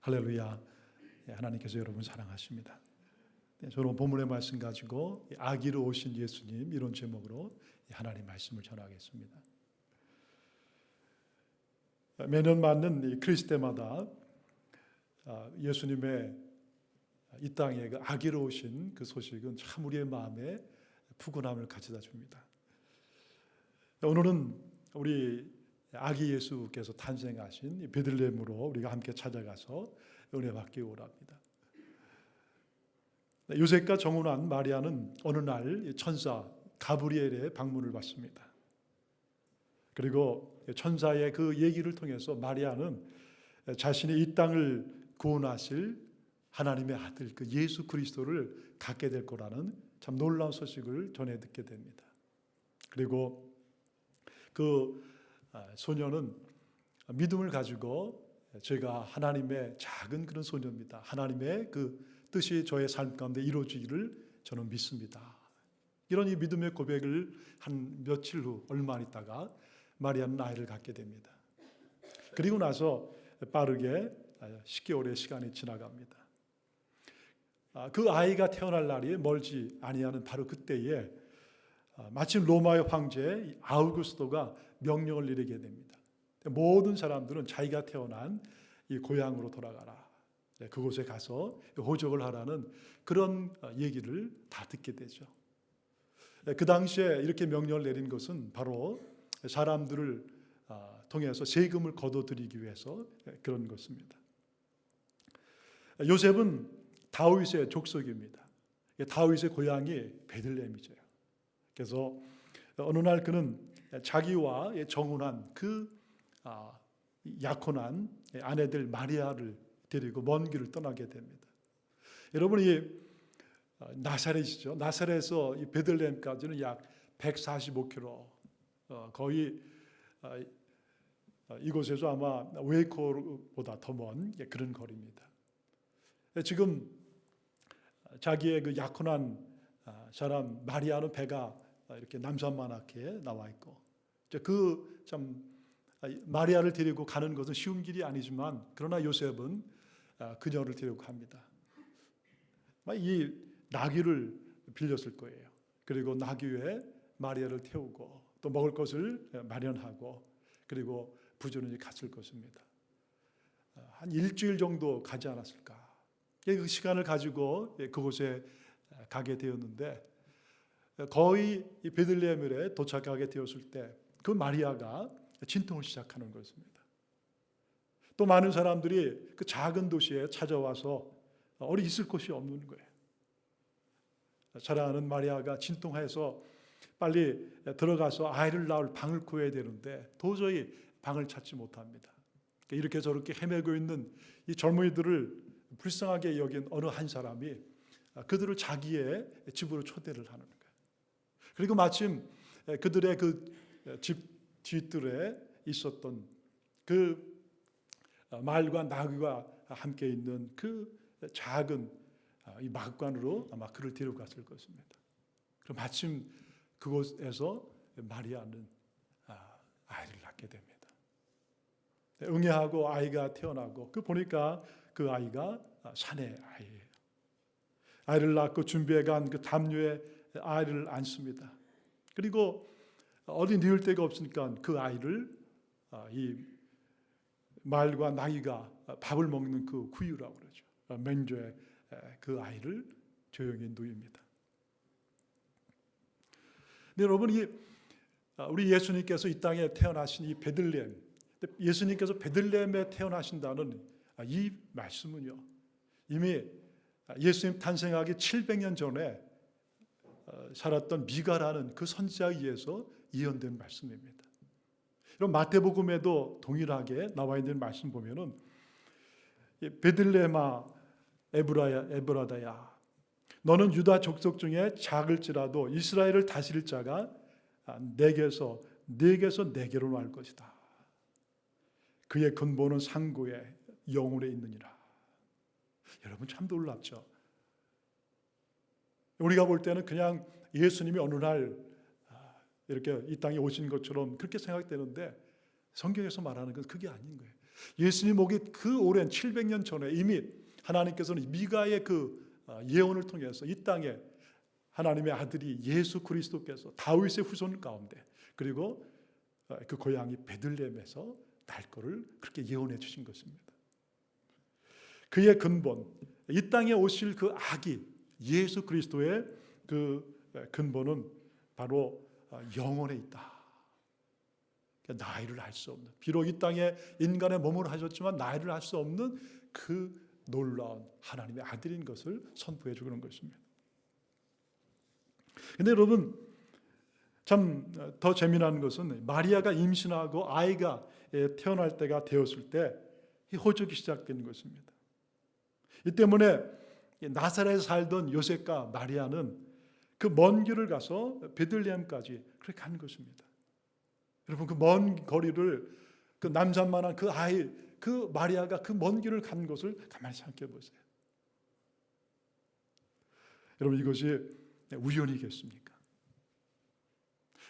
할렐루야. 하나님께서 여러분 사랑하십니다. 저는 본문의 말씀 가지고 아기로 오신 예수님, 이런 제목으로 하나님 말씀을 전하겠습니다. 매년 맞는 크리스마스 때마다 예수님의 이 땅에 그 아기로 오신 그 소식은 참 우리의 마음에 푸근함을 가져다 줍니다. 오늘은 우리 아기 예수께서 탄생하신 베들레헴으로 우리가 함께 찾아가서 은혜 받기 원합니다. 요셉과 정혼한 마리아는 어느 날 천사 가브리엘의 방문을 받습니다. 그리고 천사의 그 얘기를 통해서 마리아는 자신이 이 땅을 구원하실 하나님의 아들 그 예수 그리스도를 갖게 될 거라는 참 놀라운 소식을 전해 듣게 됩니다. 그리고 그 소녀는 믿음을 가지고 제가 하나님의 작은 그런 소녀입니다. 하나님의 그 뜻이 저의 삶 가운데 이루어지기를 저는 믿습니다. 이런 이 믿음의 고백을 한 며칠 후 얼마 안 있다가 마리아는 아이를 갖게 됩니다. 그리고 나서 빠르게 10개월의 시간이 지나갑니다. 그 아이가 태어날 날이 멀지 아니하는 바로 그때에 마침 로마의 황제 아우구스토가 명령을 내리게 됩니다. 모든 사람들은 자기가 태어난 이 고향으로 돌아가라. 그곳에 가서 호적을 하라는 그런 얘기를 다 듣게 되죠. 그 당시에 이렇게 명령을 내린 것은 바로 사람들을 통해서 세금을 거둬들이기 위해서 그런 것입니다. 요셉은 다윗의 족속입니다. 다윗의 고향이 베들레헴이죠. 그래서 어느 날 그는 자기와 정혼한 그 약혼한 아내들 마리아를 데리고 먼 길을 떠나게 됩니다. 여러분이 나사렛이죠. 나사렛에서 이 베들레헴까지는 약 145km, 거의 이곳에서 아마 웨이코보다 더 먼 그런 거리입니다. 지금 자기의 그 약혼한 사람 마리아는 배가 이렇게 남산만하게 나와 있고, 그 참 마리아를 데리고 가는 것은 쉬운 길이 아니지만 그러나 요셉은 그녀를 데리고 갑니다. 이 나귀를 빌렸을 거예요. 그리고 나귀 위에 마리아를 태우고 또 먹을 것을 마련하고 그리고 부지런히 갔을 것입니다. 한 일주일 정도 가지 않았을까. 그 시간을 가지고 그곳에 가게 되었는데 거의 베들레헴에 도착하게 되었을 때 그 마리아가 진통을 시작하는 것입니다. 또 많은 사람들이 그 작은 도시에 찾아와서 어디 있을 곳이 없는 거예요. 사랑하는 마리아가 진통해서 빨리 들어가서 아이를 낳을 방을 구해야 되는데 도저히 방을 찾지 못합니다. 이렇게 저렇게 헤매고 있는 이 젊은이들을 불쌍하게 여긴 어느 한 사람이 그들을 자기의 집으로 초대를 하는 거예요. 그리고 마침 그들의 그 집 뒤뜰에 있었던 그 말과 나귀가 함께 있는 그 작은 이 막관으로 아마 그를 데려갔을 것입니다. 그럼 마침 그곳에서 마리아는 아이를 낳게 됩니다. 응애하고 아이가 태어나고 그 보니까 그 아이가 사내 아이예요. 아이를 낳고 준비해간 그 담요에 아이를 안습니다. 그리고 어디 뉘을 데가 없으니까 그 아이를 이 말과 나귀가 밥을 먹는 그 구유라고 그러죠. 맹조에 그 아이를 조용히 누입니다. 근데 여러분, 우리 예수님께서 이 땅에 태어나신 이 베들레헴, 예수님께서 베들레헴에 태어나신다는 이 말씀은요, 이미 예수님 탄생하기 700년 전에 살았던 미가라는 그 선지자에 의해서 예언된 말씀입니다. 이런 마태복음에도 동일하게 나와 있는 말씀 보면은 베들레헴아 에브라다야 너는 유다 족속 중에 작을지라도 이스라엘을 다스릴 자가 내게서 내게로 날 것이다. 그의 근본은 상고에 영혼에 있느니라. 여러분 참 놀랍죠. 우리가 볼 때는 그냥 예수님이 어느 날 이렇게 이 땅에 오신 것처럼 그렇게 생각되는데 성경에서 말하는 건 그게 아닌 거예요. 예수님 오기 그 오랜 700년 전에 이미 하나님께서는 미가의 그 예언을 통해서 이 땅에 하나님의 아들이 예수 그리스도께서 다윗의 후손 가운데 그리고 그 고향이 베들레헴에서 날 거를 그렇게 예언해 주신 것입니다. 그의 근본, 이 땅에 오실 그 아기 예수 그리스도의 그 근본은 바로 영혼에 있다. 나이를 알 수 없는, 비록 이 땅에 인간의 몸으로 하셨지만 나이를 알 수 없는 그 놀라운 하나님의 아들인 것을 선포해 주는 것입니다. 그런데 여러분, 참 더 재미난 것은 마리아가 임신하고 아이가 태어날 때가 되었을 때 이 호적이 시작되는 것입니다. 이 때문에 나사렛에 살던 요셉과 마리아는 그 먼 길을 가서 베들레헴까지 그렇게 간 것입니다. 여러분, 그 먼 거리를 그 남자만한 그 아이, 그 마리아가 그 먼 길을 간 것을 가만히 생각해 보세요. 여러분, 이것이 우연이겠습니까?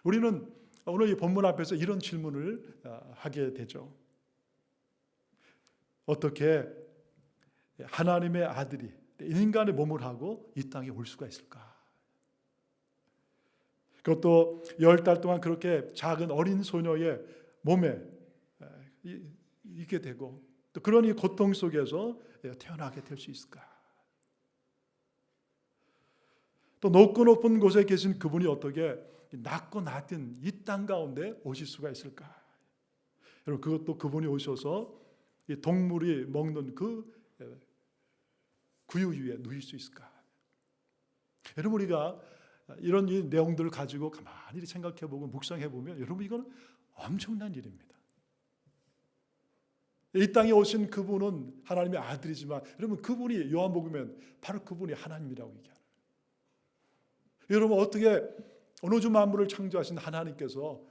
우리는 오늘 이 본문 앞에서 이런 질문을 하게 되죠. 어떻게 하나님의 아들이 인간의 몸을 하고 이 땅에 올 수가 있을까? 그것도 10달 동안 그렇게 작은 어린 소녀의 몸에 있게 되고 또 그런 이 고통 속에서 태어나게 될 수 있을까? 또 높고 높은 곳에 계신 그분이 어떻게 낮고 낮은 이 땅 가운데 오실 수가 있을까? 여러분, 그것도 그분이 오셔서 이 동물이 먹는 그 구유 위에 누일 수 있을까? 여러분, 우리가 이런 이 내용들을 가지고 가만히 생각해보고 묵상해보면 여러분, 이건 엄청난 일입니다. 이 땅에 오신 그분은 하나님의 아들이지만 여러분, 그분이 요한복음엔 바로 그분이 하나님이라고 얘기하는. 여러분, 어떻게 어느 주 만물을 창조하신 하나님께서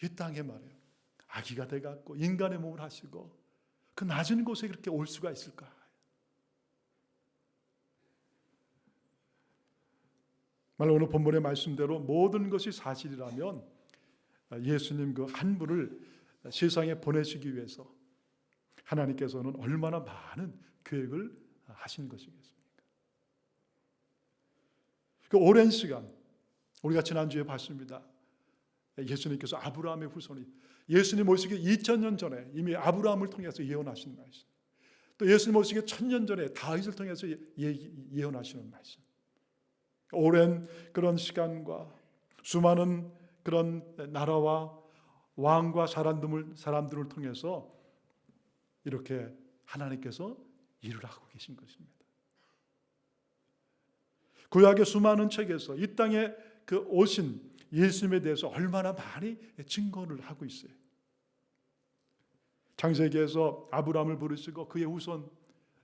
이 땅에 말이에요 아기가 돼갖고 인간의 몸을 하시고 그 낮은 곳에 그렇게 올 수가 있을까? 말로 오늘 본문의 말씀대로 모든 것이 사실이라면 예수님 그 한 분을 세상에 보내시기 위해서 하나님께서는 얼마나 많은 계획을 하신 것이겠습니까? 그 오랜 시간 우리가 지난주에 봤습니다. 예수님께서 아브라함의 후손이 예수님 오시기 2000년 전에 이미 아브라함을 통해서 예언하신 말씀, 또 예수님 오시기 1000년 전에 다윗을 통해서 예언하시는 말씀, 오랜 그런 시간과 수많은 그런 나라와 왕과 사람들을 통해서 이렇게 하나님께서 일을 하고 계신 것입니다. 구약의 수많은 책에서 이 땅에 그 오신 예수님에 대해서 얼마나 많이 증거를 하고 있어요. 창세기에서 아브라함을 부르시고 그의 후손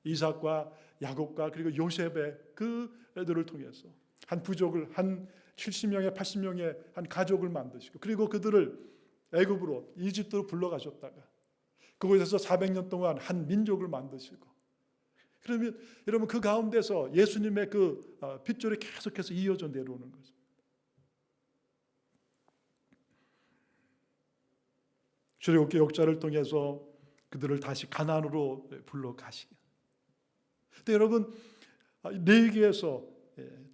이삭과 야곱과 그리고 요셉의 그 애들을 통해서 한 부족을 한 70명의 80명의 한 가족을 만드시고 그리고 그들을 애굽으로 이집트로 불러가셨다가 그곳에서 400년 동안 한 민족을 만드시고 그러면 여러분 그 가운데서 예수님의 그 핏줄이 계속해서 이어져 내려오는 거죠. 출애굽기 역사를 통해서 그들을 다시 가나안으로 불러가시고 근데 여러분 레위기에서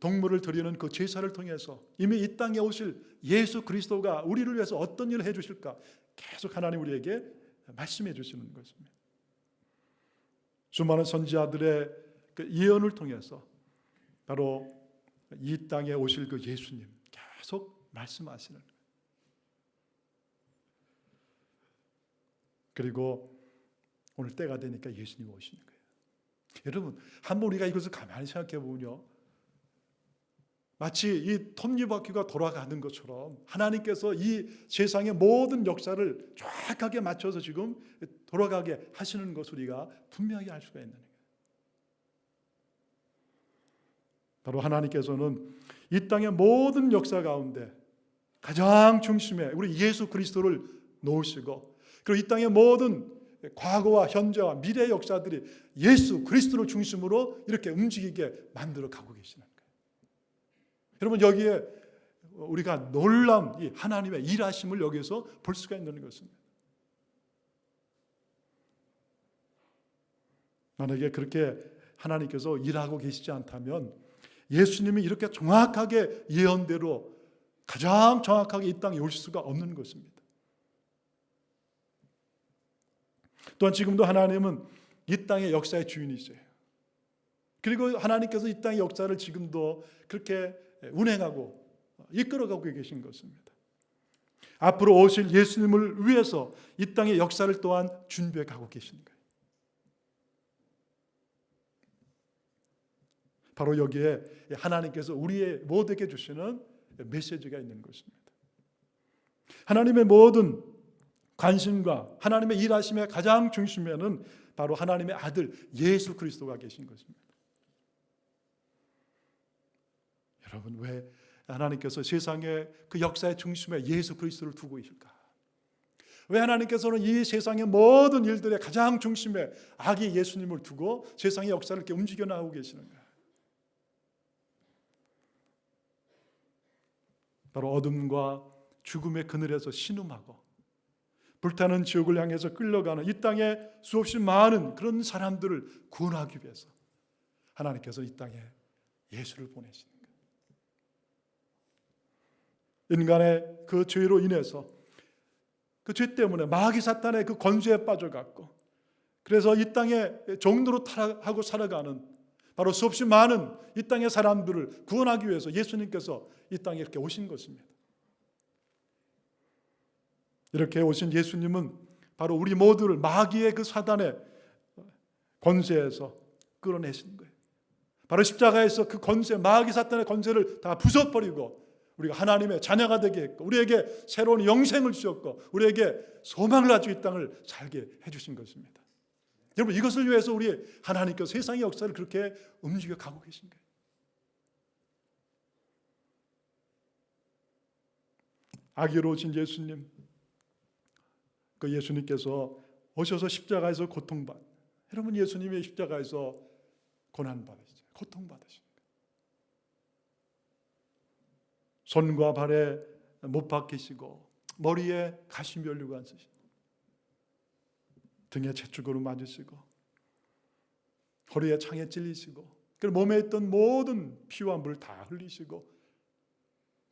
동물을 드리는 그 제사를 통해서 이미 이 땅에 오실 예수 그리스도가 우리를 위해서 어떤 일을 해주실까 계속 하나님 우리에게 말씀해 주시는 것입니다. 수많은 선지자들의 그 예언을 통해서 바로 이 땅에 오실 그 예수님 계속 말씀하시는 거예요. 그리고 오늘 때가 되니까 예수님이 오시는 거예요. 여러분 한번 우리가 이것을 가만히 생각해 보면요, 마치 이 톱니바퀴가 돌아가는 것처럼 하나님께서 이 세상의 모든 역사를 정확하게 맞춰서 지금 돌아가게 하시는 것을 우리가 분명히 알 수가 있는 거예요. 바로 하나님께서는 이 땅의 모든 역사 가운데 가장 중심에 우리 예수 그리스도를 놓으시고 그리고 이 땅의 모든 과거와 현재와 미래의 역사들이 예수 그리스도를 중심으로 이렇게 움직이게 만들어 가고 계시는 거예요. 여러분 여기에 우리가 놀라운 이 하나님의 일하심을 여기서 볼 수가 있는 것입니다. 만약에 그렇게 하나님께서 일하고 계시지 않다면 예수님이 이렇게 정확하게 예언대로 가장 정확하게 이 땅에 오실 수가 없는 것입니다. 또한 지금도 하나님은 이 땅의 역사의 주인이세요. 그리고 하나님께서 이 땅의 역사를 지금도 그렇게 운행하고 이끌어가고 계신 것입니다. 앞으로 오실 예수님을 위해서 이 땅의 역사를 또한 준비해 가고 계신 거예요. 바로 여기에 하나님께서 우리의 모두에게 주시는 메시지가 있는 것입니다. 하나님의 모든 관심과 하나님의 일하심의 가장 중심에는 바로 하나님의 아들 예수 그리스도가 계신 것입니다. 여러분, 왜 하나님께서 세상의 그 역사의 중심에 예수 그리스도를 두고 계실까? 왜 하나님께서는 이 세상의 모든 일들의 가장 중심에 아기 예수님을 두고 세상의 역사를 이렇게 움직여 나가고 계시는가? 바로 어둠과 죽음의 그늘에서 신음하고 불타는 지옥을 향해서 끌려가는 이 땅에 수없이 많은 그런 사람들을 구원하기 위해서 하나님께서 이 땅에 예수를 보내시는 거예요. 인간의 그 죄로 인해서 그 죄 때문에 마귀 사탄의 그 권세에 빠져갔고, 그래서 이 땅에 종로로 타락하고 살아가는 바로 수없이 많은 이 땅의 사람들을 구원하기 위해서 예수님께서 이 땅에 이렇게 오신 것입니다. 이렇게 오신 예수님은 바로 우리 모두를 마귀의 그 사단의 권세에서 끌어내신 거예요. 바로 십자가에서 그 권세, 마귀 사탄의 권세를 다 부숴버리고 우리가 하나님의 자녀가 되게 했고, 우리에게 새로운 영생을 주셨고, 우리에게 소망을 가지고 이 땅을 살게 해주신 것입니다. 여러분, 이것을 위해서 우리 하나님께서 세상의 역사를 그렇게 움직여 가고 계신 거예요. 아기로 오신 예수님, 그 예수님께서 오셔서 십자가에서 고통받, 여러분, 예수님이 십자가에서 고난받으시죠. 고통받으신 거예요. 손과 발에 못 박히시고 머리에 가시면류관 쓰시고 등에 채찍으로 맞으시고 허리에 창에 찔리시고 그리고 몸에 있던 모든 피와 물 다 흘리시고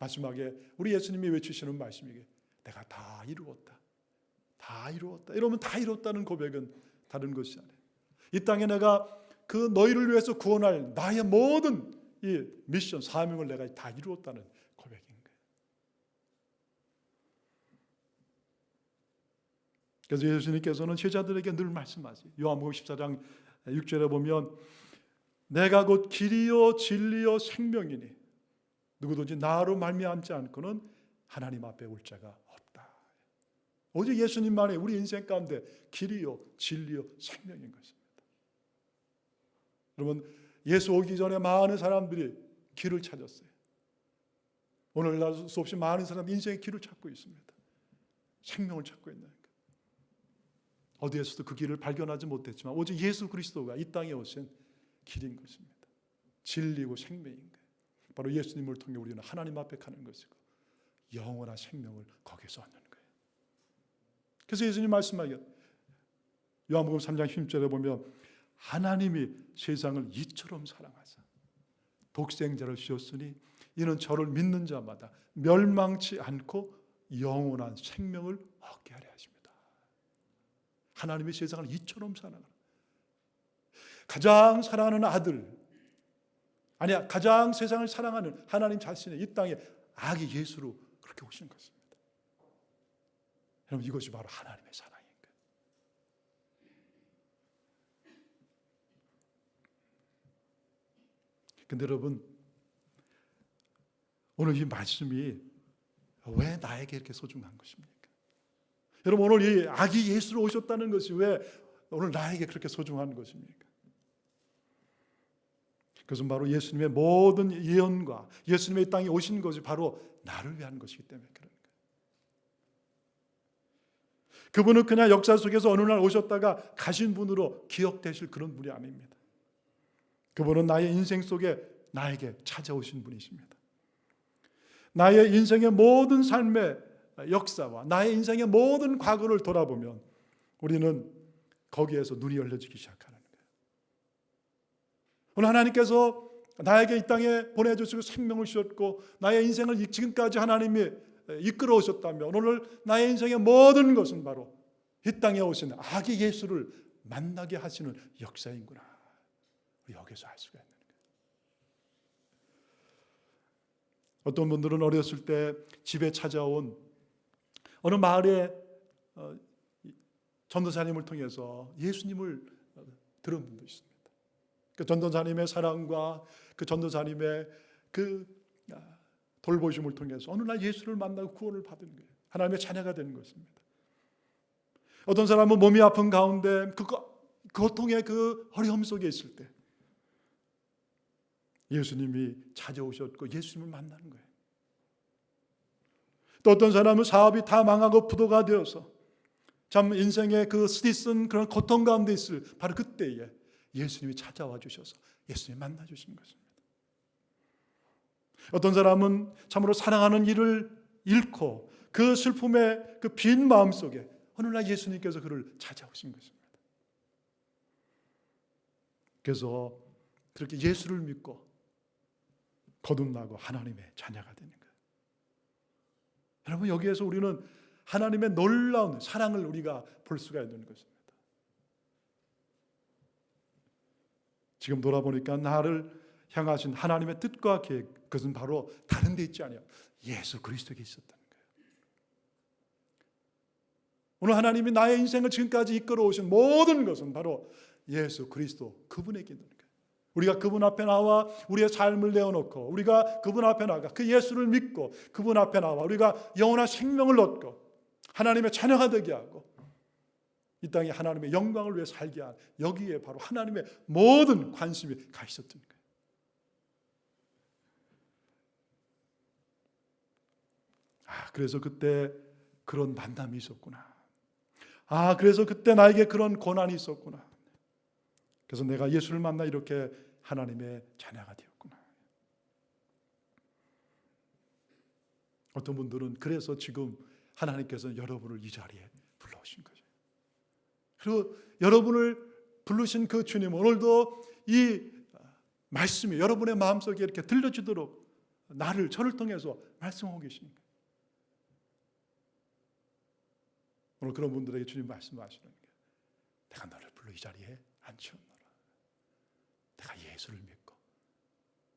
마지막에 우리 예수님이 외치시는 말씀이게 내가 다 이루었다. 다 이루었다. 이러면 다 이루었다는 고백은 다른 것이 아니에요. 이 땅에 내가 그 너희를 위해서 구원할 나의 모든 이 미션, 사명을 내가 다 이루었다는 고백인 거예요. 그래서 예수님께서는 제자들에게 늘 말씀하세요. 요한복음 14장 6절에 보면 내가 곧 길이요 진리요 생명이니 누구든지 나로 말미암지 않고는 하나님 앞에 올 자가 없다. 오직 예수님만이 우리 인생 가운데 길이요 진리요 생명인 것입니다. 여러분, 예수 오기 전에 많은 사람들이 길을 찾았어요. 오늘날 수없이 많은 사람이 인생의 길을 찾고 있습니다. 생명을 찾고 있는 거예요. 어디에서도 그 길을 발견하지 못했지만 오직 예수 그리스도가 이 땅에 오신 길인 것입니다. 진리고 생명인 거예요. 바로 예수님을 통해 우리는 하나님 앞에 가는 것이고 영원한 생명을 거기서 얻는 거예요. 그래서 예수님 말씀하기를 요한복음 3장 10절에 보면 하나님이 세상을 이처럼 사랑하사 독생자를 주셨으니 이는 저를 믿는 자마다 멸망치 않고 영원한 생명을 얻게 하려 하십니다. 하나님이 세상을 이처럼 사랑하는, 가장 사랑하는 아들, 아니야, 가장 세상을 사랑하는 하나님 자신의 이 땅에 아기 예수로 그렇게 오신 것입니다. 여러분, 이것이 바로 하나님의 사랑인 거예요. 근데 여러분, 오늘 이 말씀이 왜 나에게 이렇게 소중한 것입니까? 여러분, 오늘 이 아기 예수로 오셨다는 것이 왜 오늘 나에게 그렇게 소중한 것입니까? 그것은 바로 예수님의 모든 예언과 예수님의 이 땅에 오신 것이 바로 나를 위한 것이기 때문에 그런 거예요. 그분은 그냥 역사 속에서 어느 날 오셨다가 가신 분으로 기억되실 그런 분이 아닙니다. 그분은 나의 인생 속에 나에게 찾아오신 분이십니다. 나의 인생의 모든 삶의 역사와 나의 인생의 모든 과거를 돌아보면 우리는 거기에서 눈이 열려지기 시작하는 거예요. 오늘 하나님께서 나에게 이 땅에 보내주시고 생명을 주셨고 나의 인생을 지금까지 하나님이 이끌어 오셨다면 오늘 나의 인생의 모든 것은 바로 이 땅에 오신 아기 예수를 만나게 하시는 역사인구나. 여기서 알 수가 있는 거예요. 어떤 분들은 어렸을 때 집에 찾아온 어느 마을의 전도사님을 통해서 예수님을 들은 분도 있습니다. 그 전도사님의 사랑과 그 전도사님의 그 돌보심을 통해서 어느 날 예수를 만나고 구원을 받은 거예요. 하나님의 자녀가 되는 것입니다. 어떤 사람은 몸이 아픈 가운데 그 고통의 그 어려움 속에 있을 때 예수님이 찾아오셨고 예수님을 만나는 거예요. 또 어떤 사람은 사업이 다 망하고 부도가 되어서 참 인생의 그 스디쓴 그런 고통 가운데 있을 바로 그때에 예수님이 찾아와 주셔서 예수님이 만나 주신 것입니다. 어떤 사람은 참으로 사랑하는 이를 잃고 그 슬픔의 그 빈 마음 속에 어느 날 예수님께서 그를 찾아오신 것입니다. 그래서 그렇게 예수를 믿고 거듭나고 하나님의 자녀가 되는 거예요. 여러분, 여기에서 우리는 하나님의 놀라운 사랑을 우리가 볼 수가 있는 것입니다. 지금 돌아보니까 나를 향하신 하나님의 뜻과 계획, 그것은 바로 다른 데 있지 않아요. 예수 그리스도에 있었다는 거예요. 오늘 하나님이 나의 인생을 지금까지 이끌어 오신 모든 것은 바로 예수 그리스도 그분에게 있는 거예요. 우리가 그분 앞에 나와 우리의 삶을 내어놓고 우리가 그분 앞에 나가 그 예수를 믿고 그분 앞에 나와 우리가 영원한 생명을 얻고 하나님의 자녀가 되게 하고 이 땅에 하나님의 영광을 위해 살게 한 여기에 바로 하나님의 모든 관심이 가 있었던 거예요. 그래서 그때 그런 만남이 있었구나. 그래서 그때 나에게 그런 고난이 있었구나. 그래서 내가 예수를 만나 이렇게 하나님의 자녀가 되었구나. 어떤 분들은 그래서 지금 하나님께서 여러분을 이 자리에 불러오신 거죠. 그리고 여러분을 부르신 그 주님, 오늘도 이 말씀이 여러분의 마음속에 이렇게 들려주도록 저를 통해서 말씀하고 계십니다. 오늘 그런 분들에게 주님 말씀하시는 게 내가 너를 불러 이 자리에 앉히었노라. 내가 예수를 믿고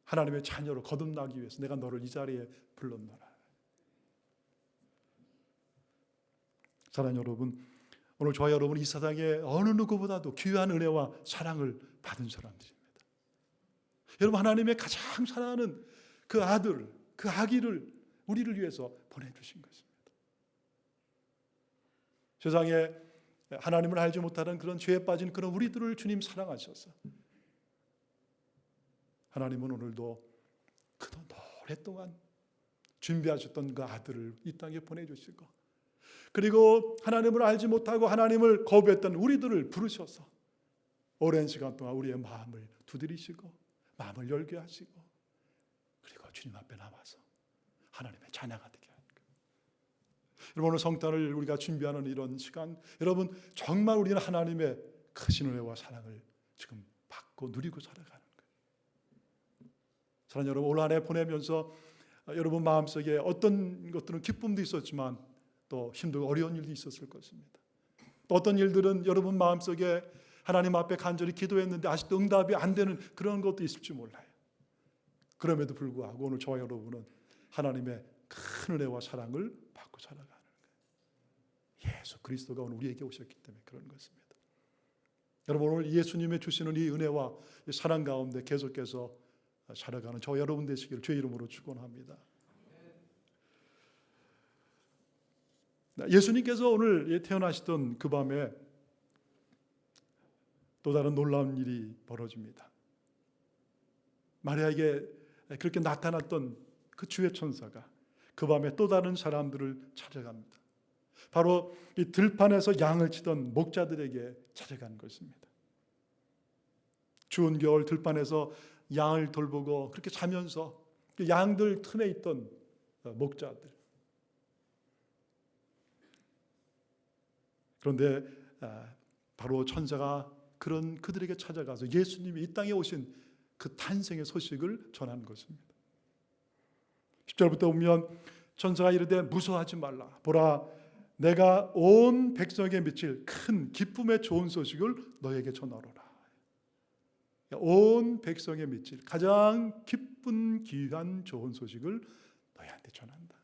하나님의 자녀로 거듭나기 위해서 내가 너를 이 자리에 불렀노라. 사랑하는 여러분, 오늘 저와 여러분 이 세상에 어느 누구보다도 귀한 은혜와 사랑을 받은 사람들입니다. 여러분, 하나님의 가장 사랑하는 그 아들, 그 아기를 우리를 위해서 보내주신 것입니다. 세상에 하나님을 알지 못하는 그런 죄에 빠진 그런 우리들을 주님 사랑하셔서 하나님은 오늘도 그동안 오랫동안 준비하셨던 그 아들을 이 땅에 보내주시고 그리고 하나님을 알지 못하고 하나님을 거부했던 우리들을 부르셔서 오랜 시간 동안 우리의 마음을 두드리시고 마음을 열게 하시고 그리고 주님 앞에 나와서 하나님의 자녀가 되게 하는 거예요. 여러분, 오늘 성탄을 우리가 준비하는 이런 시간, 여러분 정말 우리는 하나님의 크신 은혜와 사랑을 지금 받고 누리고 살아가는 거예요. 사랑하는 여러분, 올 한 해 보내면서 여러분 마음속에 어떤 것들은 기쁨도 있었지만 또 힘들고 어려운 일도 있었을 것입니다. 또 어떤 일들은 여러분 마음속에 하나님 앞에 간절히 기도했는데 아직도 응답이 안 되는 그런 것도 있을지 몰라요. 그럼에도 불구하고 오늘 저와 여러분은 하나님의 큰 은혜와 사랑을 받고 살아가는 거예요. 예수 그리스도가 오늘 우리에게 오셨기 때문에 그런 것입니다. 여러분, 오늘 예수님의 주시는 이 은혜와 이 사랑 가운데 계속해서 살아가는 저와 여러분 되시기를 주의 이름으로 축원합니다. 예수님께서 오늘 태어나시던 그 밤에 또 다른 놀라운 일이 벌어집니다. 마리아에게 그렇게 나타났던 그 주의 천사가 그 밤에 또 다른 사람들을 찾아갑니다. 바로 이 들판에서 양을 치던 목자들에게 찾아간 것입니다. 추운 겨울 들판에서 양을 돌보고 그렇게 자면서 그 양들 틈에 있던 목자들. 그런데 바로 천사가 그들에게 찾아가서 예수님이 이 땅에 오신 그 탄생의 소식을 전하는 것입니다. 10절부터 보면 천사가 이르되 무서워하지 말라. 보라, 내가 온 백성에게 미칠 큰 기쁨의 좋은 소식을 너에게 전하노라. 온 백성에 미칠 가장 기쁜 귀한 좋은 소식을 너희한테 전한다.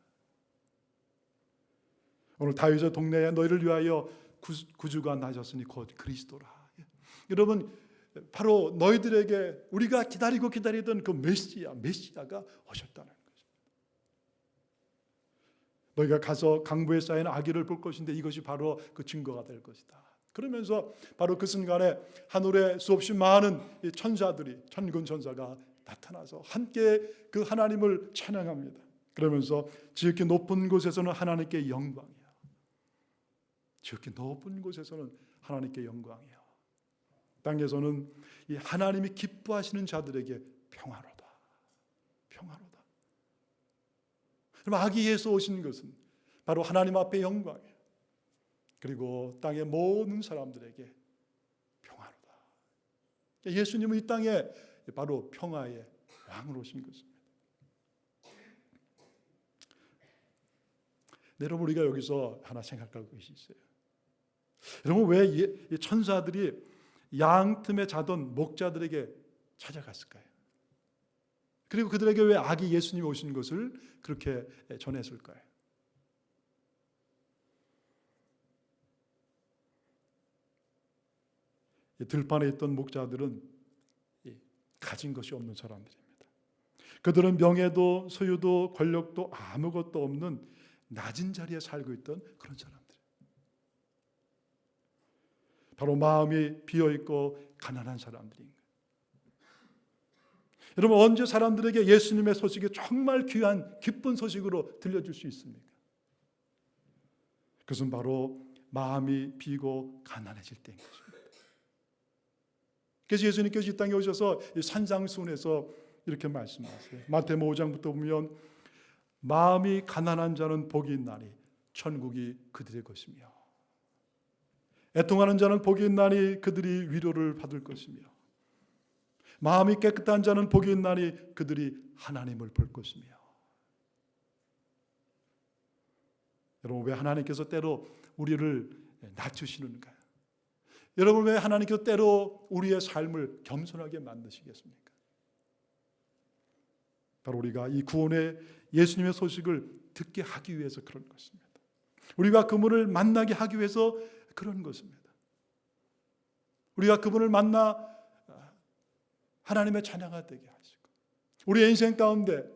오늘 다윗의 동네에 너희를 위하여 구주가 나셨으니 곧 그리스도라. 여러분, 바로 너희들에게 우리가 기다리던 그 메시아가 오셨다는 것입니다. 너희가 가서 강부에 쌓인 아기를 볼 것인데 이것이 바로 그 증거가 될 것이다. 그러면서 바로 그 순간에 하늘에 수없이 많은 천사들이, 천군 천사가 나타나서 함께 그 하나님을 찬양합니다. 그러면서 지극히 높은 곳에서는 하나님께 영광이야. 지극히 높은 곳에서는 하나님께 영광이야. 땅에서는 이 하나님이 기뻐하시는 자들에게 평화로다. 평화로다. 그럼 아기 예수 오신 것은 바로 하나님 앞에 영광이에요. 그리고 땅의 모든 사람들에게 평화로다. 예수님은 이 땅에 바로 평화의 왕으로 오신 것입니다. 여러분, 우리가 여기서 하나 생각할 것이 있어요. 여러분, 왜 천사들이 양 틈에 자던 목자들에게 찾아갔을까요? 그리고 그들에게 왜 아기 예수님이 오신 것을 그렇게 전했을까요? 들판에 있던 목자들은 가진 것이 없는 사람들입니다. 그들은 명예도 소유도 권력도 아무것도 없는 낮은 자리에 살고 있던 그런 사람들. 바로 마음이 비어있고 가난한 사람들인 거예요. 여러분, 언제 사람들에게 예수님의 소식이 정말 귀한 기쁜 소식으로 들려줄 수 있습니까? 그것은 바로 마음이 비고 가난해질 때인 것입니다. 그래서 예수님께서 이 땅에 오셔서 산상수훈에서 이렇게 말씀하세요. 마태복음 5장부터 보면 마음이 가난한 자는 복이 있나니 천국이 그들의 것이며 애통하는 자는 복이 있나니 그들이 위로를 받을 것이며 마음이 깨끗한 자는 복이 있나니 그들이 하나님을 볼 것이며. 여러분, 왜 하나님께서 때로 우리를 낮추시는가요? 여러분, 왜 하나님께서 때로 우리의 삶을 겸손하게 만드시겠습니까? 바로 우리가 이 구원의 예수님의 소식을 듣게 하기 위해서 그런 것입니다. 우리가 그분을 만나게 하기 위해서 그런 것입니다. 우리가 그분을 만나 하나님의 자녀가 되게 하시고 우리의 인생 가운데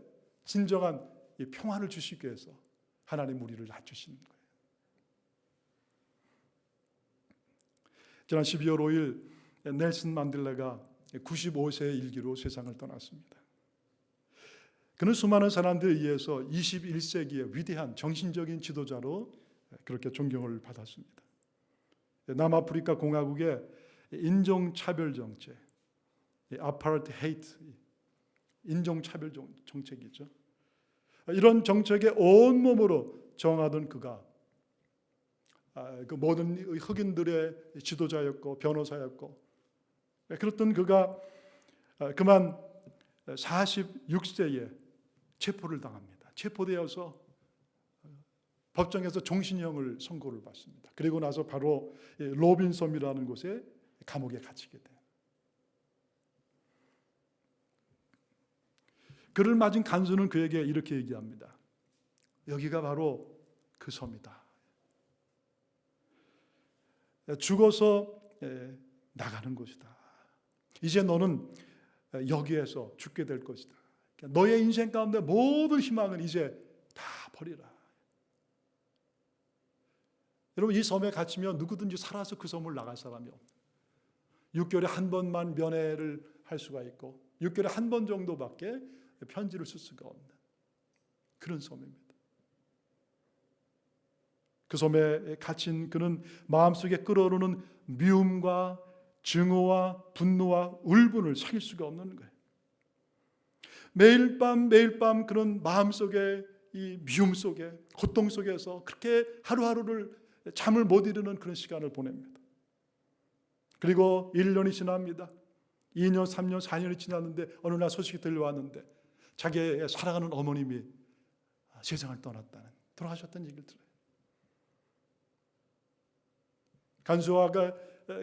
진정한 이 평화를 주시기 위해서 하나님 우리를 낮추시는 거예요. 지난 12월 5일 넬슨 만델라가 95세의 일기로 세상을 떠났습니다. 그는 수많은 사람들에 의해서 21세기의 위대한 정신적인 지도자로 그렇게 존경을 받았습니다. 남아프리카 공화국의 인종차별 정책, 아파르테헤이트, 인종차별 정책이죠. 이런 정책에 온몸으로 저항하던 그가 그 모든 흑인들의 지도자였고 변호사였고, 그랬던 그가 그만 46세에 체포를 당합니다. 체포되어서 법정에서 종신형을 선고를 받습니다. 그리고 나서 바로 로빈섬이라는 곳에 감옥에 갇히게 돼요. 그를 맞은 간수는 그에게 이렇게 얘기합니다. 여기가 바로 그 섬이다. 죽어서 나가는 곳이다. 이제 너는 여기에서 죽게 될 것이다. 너의 인생 가운데 모든 희망은 이제 다 버리라. 여러분, 이 섬에 갇히면 누구든지 살아서 그 섬을 나갈 사람이 없는, 6개월에 한 번만 면회를 할 수가 있고 6개월에 한 번 정도밖에 편지를 쓸 수가 없는 그런 섬입니다. 그 섬에 갇힌 그는 마음속에 끓어오르는 미움과 증오와 분노와 울분을 참을 수가 없는 거예요. 매일 밤 그런 마음속에 이 미움 속에 고통 속에서 그렇게 하루하루를 잠을 못 이루는 그런 시간을 보냅니다. 그리고 1년이 지납니다. 2년, 3년, 4년이 지났는데 어느 날 소식이 들려왔는데 자기의 사랑하는 어머님이 세상을 떠났다는, 돌아가셨다는 얘기를 들어요. 간수화가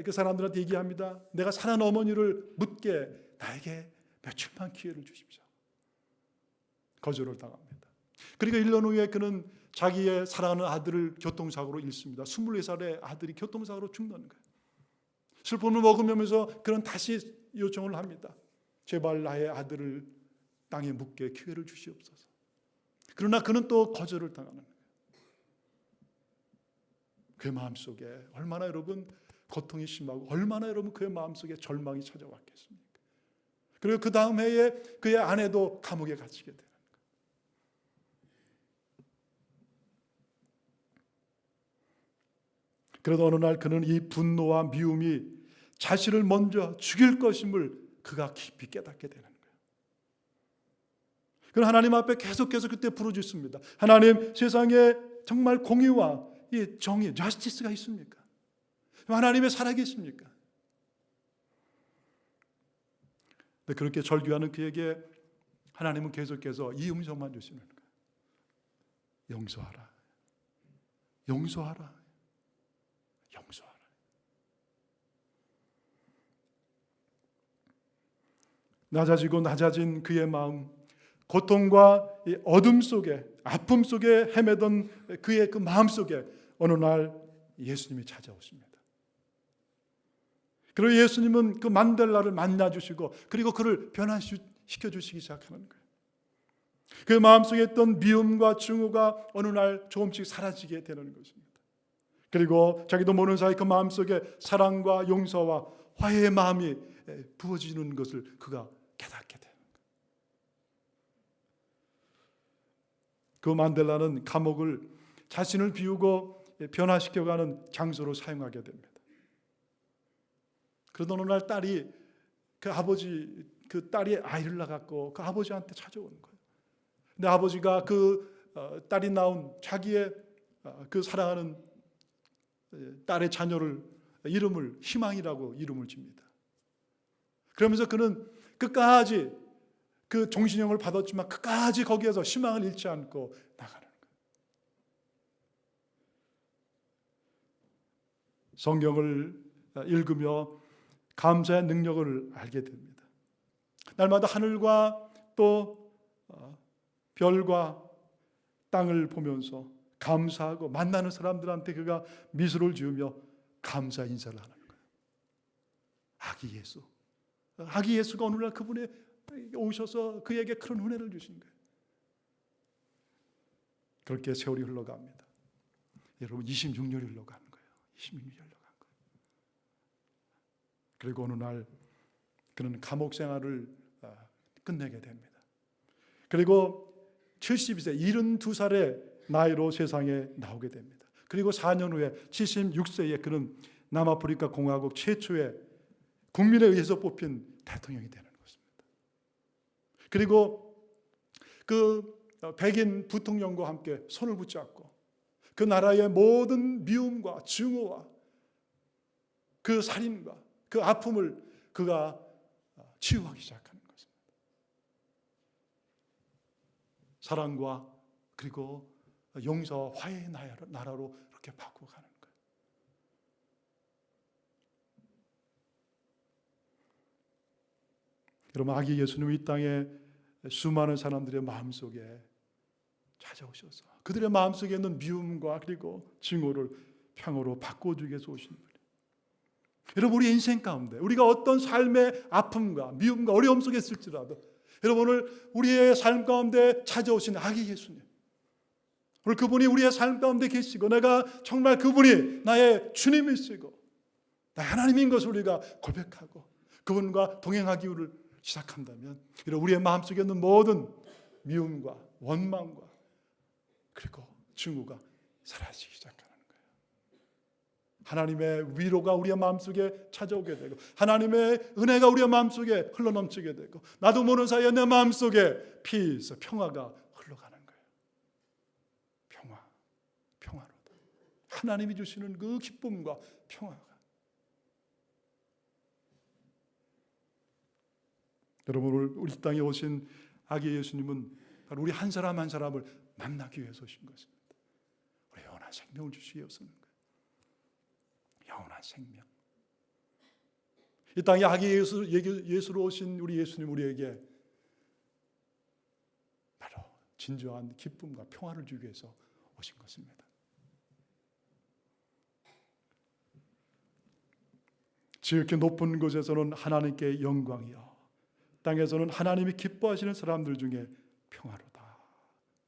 그 사람들한테 얘기합니다. 내가 사랑하는 어머니를 묻게 나에게 며칠만 기회를 주십시오. 거절을 당합니다. 그리고 1년 후에 그는 자기의 사랑하는 아들을 교통사고로 잃습니다. 24살의 아들이 교통사고로 죽는 거예요. 슬픔을 머금으면서 그는 다시 요청을 합니다. 제발 나의 아들을 땅에 묻게 기회를 주시옵소서. 그러나 그는 또 거절을 당하는 거예요. 그의 마음속에 얼마나 여러분 고통이 심하고 얼마나 여러분 그의 마음속에 절망이 찾아왔겠습니까? 그리고 그 다음 해에 그의 아내도 감옥에 갇히게 되는 거예요. 그래도 어느 날 그는 이 분노와 미움이 자신을 먼저 죽일 것임을 그가 깊이 깨닫게 되는 거예요. 그는 하나님 앞에 계속해서 그때 부르짖습니다. 하나님, 세상에 정말 공의와 이 정의, 저스티스가 있습니까? 하나님의 사랑이 있습니까? 근데 그렇게 절규하는 그에게 하나님은 계속해서 이 음성만 주시는 거예요. 용서하라. 용서하라. 용서하라. 낮아지고 낮아진 그의 마음, 고통과 어둠 속에, 아픔 속에 헤매던 그의 그 마음 속에 어느 날 예수님이 찾아오십니다. 그리고 예수님은 그 만델라를 만나주시고 그리고 그를 변화시켜 주시기 시작하는 거예요. 그 마음속에 있던 미움과 증오가 어느 날 조금씩 사라지게 되는 것입니다. 그리고 자기도 모르는 사이 그 마음속에 사랑과 용서와 화해의 마음이 부어지는 것을 그가 깨닫게 돼요. 그 만델라는 감옥을 자신을 비우고 변화시켜가는 장소로 사용하게 됩니다. 그러던 어느 날 딸이 그 딸이 아이를 낳았고 그 아버지한테 찾아오는 거예요. 근데 아버지가 그 딸이 낳은 자기의 그 사랑하는 딸의 자녀를 이름을 희망이라고 이름을 줍니다. 그러면서 그는 끝까지 그 종신형을 받았지만 끝까지 거기에서 희망을 잃지 않고 나가는 거예요. 성경을 읽으며 감사의 능력을 알게 됩니다. 날마다 하늘과 또 별과 땅을 보면서 감사하고 만나는 사람들한테 그가 미소를 지으며 감사 인사를 하는 거예요. 아기 예수. 아기 예수가 오늘날 그분이 오셔서 그에게 그런 은혜를 주신 거예요. 그렇게 세월이 흘러갑니다. 여러분 26년이 흘러가는 거예요. 26년이 흘러간 거예요. 그리고 어느 날 그는 감옥 생활을 끝내게 됩니다. 그리고 72세, 72살의 나이로 세상에 나오게 됩니다. 그리고 4년 후에 76세에 그는 남아프리카 공화국 최초의 국민에 의해서 뽑힌 대통령이 되는 것입니다. 그리고 그 백인 부통령과 함께 손을 붙잡고 그 나라의 모든 미움과 증오와 그 살인과 그 아픔을 그가 치유하기 시작하는 것입니다. 사랑과 그리고 용서와 화해의 나라로 이렇게 바꾸어가는 거예요. 여러분, 아기 예수님이 이 땅에 수많은 사람들의 마음속에 찾아오셔서 그들의 마음속에 있는 미움과 그리고 증오를 평화로 바꿔주기 위해서 오신 분이에요. 여러분, 우리 인생 가운데 우리가 어떤 삶의 아픔과 미움과 어려움 속에 있을지라도 여러분, 오늘 우리의 삶 가운데 찾아오신 아기 예수님, 오늘 그분이 우리의 삶 가운데 계시고 내가 정말 그분이 나의 주님이시고 나의 하나님인 것을 우리가 고백하고 그분과 동행하기를 시작한다면 이런 우리의 마음속에 있는 모든 미움과 원망과 그리고 증오가 사라지기 시작하는 거예요. 하나님의 위로가 우리의 마음속에 찾아오게 되고 하나님의 은혜가 우리의 마음속에 흘러넘치게 되고 나도 모르는 사이에 내 마음속에 피스, 평화가 흘러가는 거예요. 평화로다. 하나님이 주시는 그 기쁨과 평화가. 여러분, 오늘 우리 땅에 오신 아기 예수님은 바로 우리 한 사람 한 사람을 만나기 위해서 오신 것입니다. 우리 영원한 생명을 주시기 위해서 오는 거예요. 영원한 생명. 이 땅에 아기 예수로 오신 우리 예수님, 우리에게 바로 진정한 기쁨과 평화를 주기 위해서 오신 것입니다. 지극히 높은 곳에서는 하나님께 영광이요, 땅에서는 하나님이 기뻐하시는 사람들 중에 평화로다,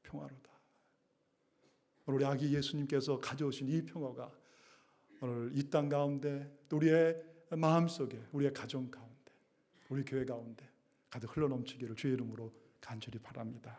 평화로다. 오늘 우리 아기 예수님께서 가져오신 이 평화가 오늘 이 땅 가운데, 또 우리의 마음속에, 우리의 가정 가운데, 우리 교회 가운데 가득 흘러넘치기를 주의 이름으로 간절히 바랍니다.